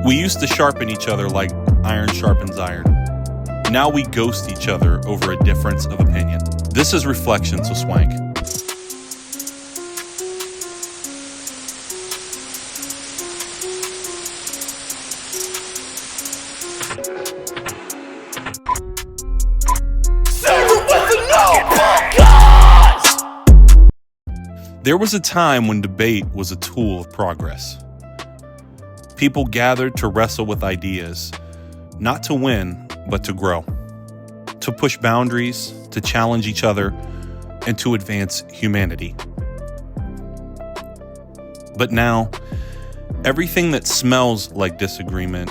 We used to sharpen each other like iron sharpens iron. Now we ghost each other over a difference of opinion. This is Reflections with Swank. There was a time when debate was a tool of progress. People gathered to wrestle with ideas, not to win, but to grow, to push boundaries, to challenge each other, and to advance humanity. But now, everything that smells like disagreement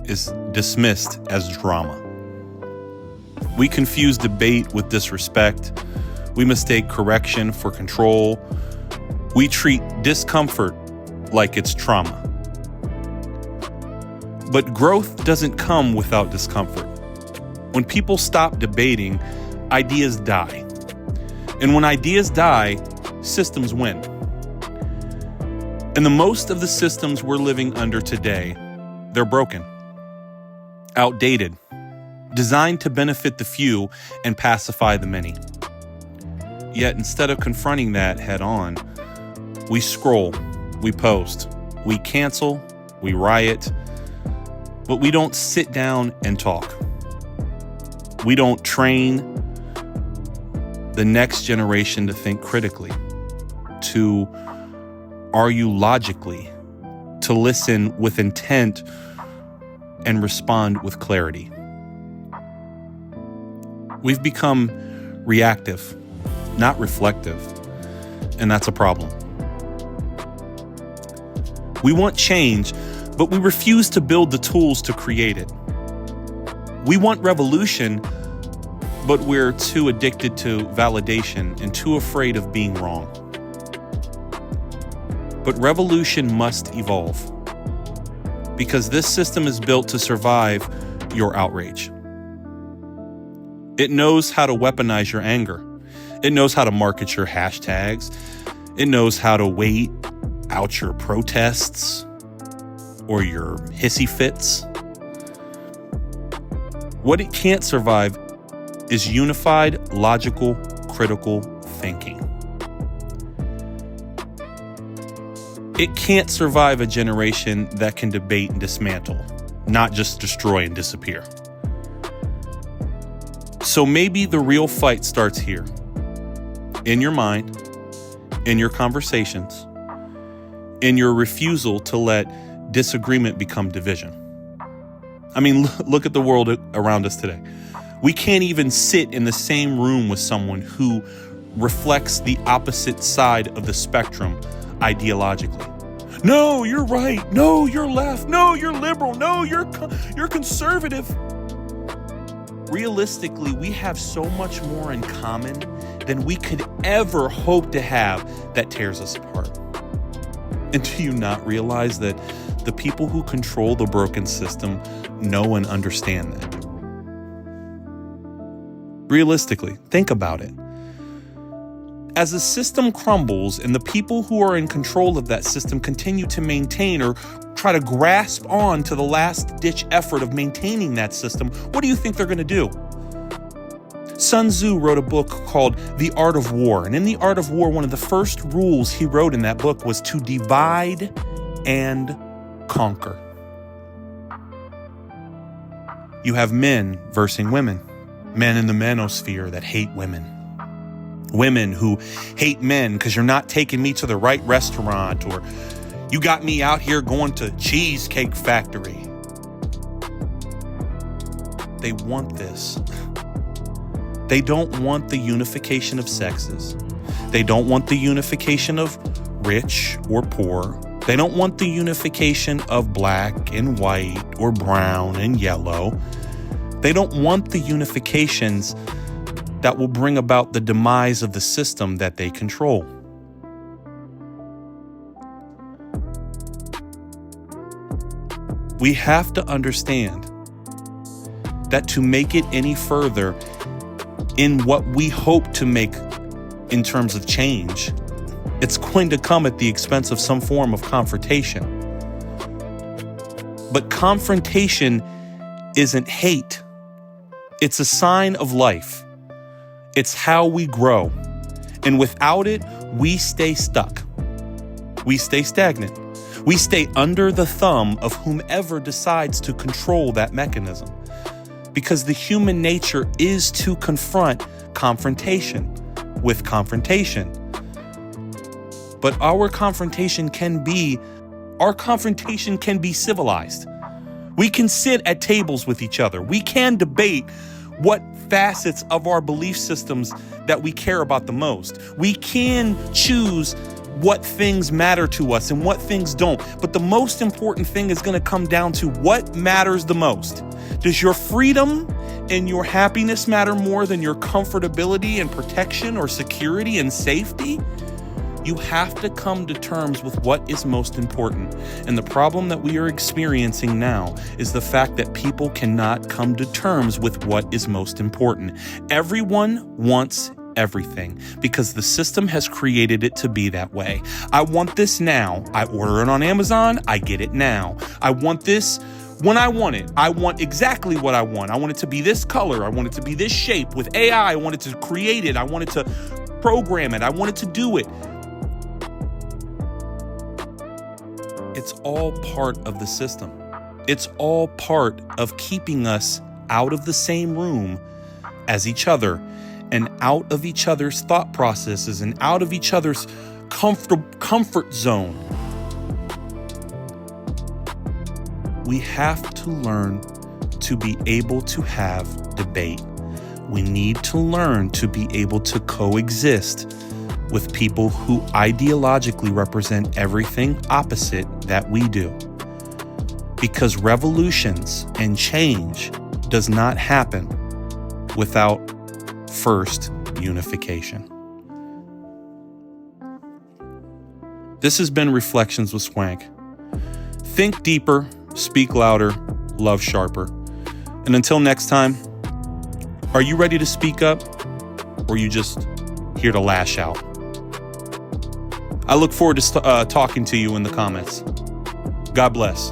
is dismissed as drama. We confuse debate with disrespect. We mistake correction for control. We treat discomfort like it's trauma. But growth doesn't come without discomfort. When people stop debating, ideas die. And when ideas die, systems win. And the most of the systems we're living under today, they're broken, outdated, designed to benefit the few and pacify the many. Yet instead of confronting that head on, we scroll, we post, we cancel, we riot, but we don't sit down and talk. We don't train the next generation to think critically, to argue logically, to listen with intent and respond with clarity. We've become reactive, not reflective, and that's a problem. We want change, but we refuse to build the tools to create it. We want revolution, but we're too addicted to validation and too afraid of being wrong. But revolution must evolve, because this system is built to survive your outrage. It knows how to weaponize your anger. It knows how to market your hashtags. It knows how to wait out your protests or your hissy fits. What it can't survive is unified, logical, critical thinking. It can't survive a generation that can debate and dismantle, not just destroy and disappear. So maybe the real fight starts here, in your mind, in your conversations, in your refusal to let disagreement become division. I mean, look at the world around us today. We can't even sit in the same room with someone who reflects the opposite side of the spectrum ideologically. No, you're right. No, you're left. No, you're liberal. No, you're conservative. Realistically, we have so much more in common than we could ever hope to have that tears us apart. And do you not realize that the people who control the broken system know and understand that? Realistically, think about it. As the system crumbles and the people who are in control of that system continue to maintain or try to grasp on to the last-ditch effort of maintaining that system, what do you think they're going to do? Sun Tzu wrote a book called The Art of War. And in The Art of War, one of the first rules he wrote in that book was to divide and conquer. You have men versus women. Men in the manosphere that hate women. Women who hate men because you're not taking me to the right restaurant, or you got me out here going to Cheesecake Factory. They want this. They don't want the unification of sexes. They don't want the unification of rich or poor. They don't want the unification of black and white or brown and yellow. They don't want the unifications that will bring about the demise of the system that they control. We have to understand that to make it any further in what we hope to make in terms of change, it's going to come at the expense of some form of confrontation. But confrontation isn't hate. It's a sign of life. It's how we grow. And without it, we stay stuck. We stay stagnant. We stay under the thumb of whomever decides to control that mechanism. Because the human nature is to confront confrontation with confrontation. But our confrontation can be civilized. We can sit at tables with each other. We can debate what facets of our belief systems that we care about the most. We can choose what things matter to us and what things don't. But the most important thing is going to come down to what matters the most. Does your freedom and your happiness matter more than your comfortability and protection or security and safety? You have to come to terms with what is most important. And the problem that we are experiencing now is the fact that people cannot come to terms with what is most important. Everyone wants everything because the system has created it to be that way. I want this now. I order it on Amazon. I get it now. I want this when I want it. I want exactly what I want. I want it to be this color. I want it to be this shape with AI. I want it to create it. I want it to program it. I want it to do it. It's all part of the system. It's all part of keeping us out of the same room as each other and out of each other's thought processes and out of each other's comfort zone. We have to learn to be able to have debate. We need to learn to be able to coexist with people who ideologically represent everything opposite that we do. Because revolutions and change does not happen without first unification. This has been Reflections with Swank. Think deeper, speak louder, love sharper. And until next time, are you ready to speak up, or are you just here to lash out? I look forward to talking to you in the comments. God bless.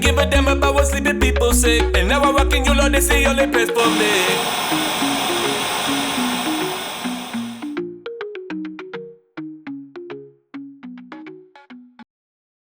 Give a damn about what sleepy people say. And now I'm rocking you, Lord, they say only place for me.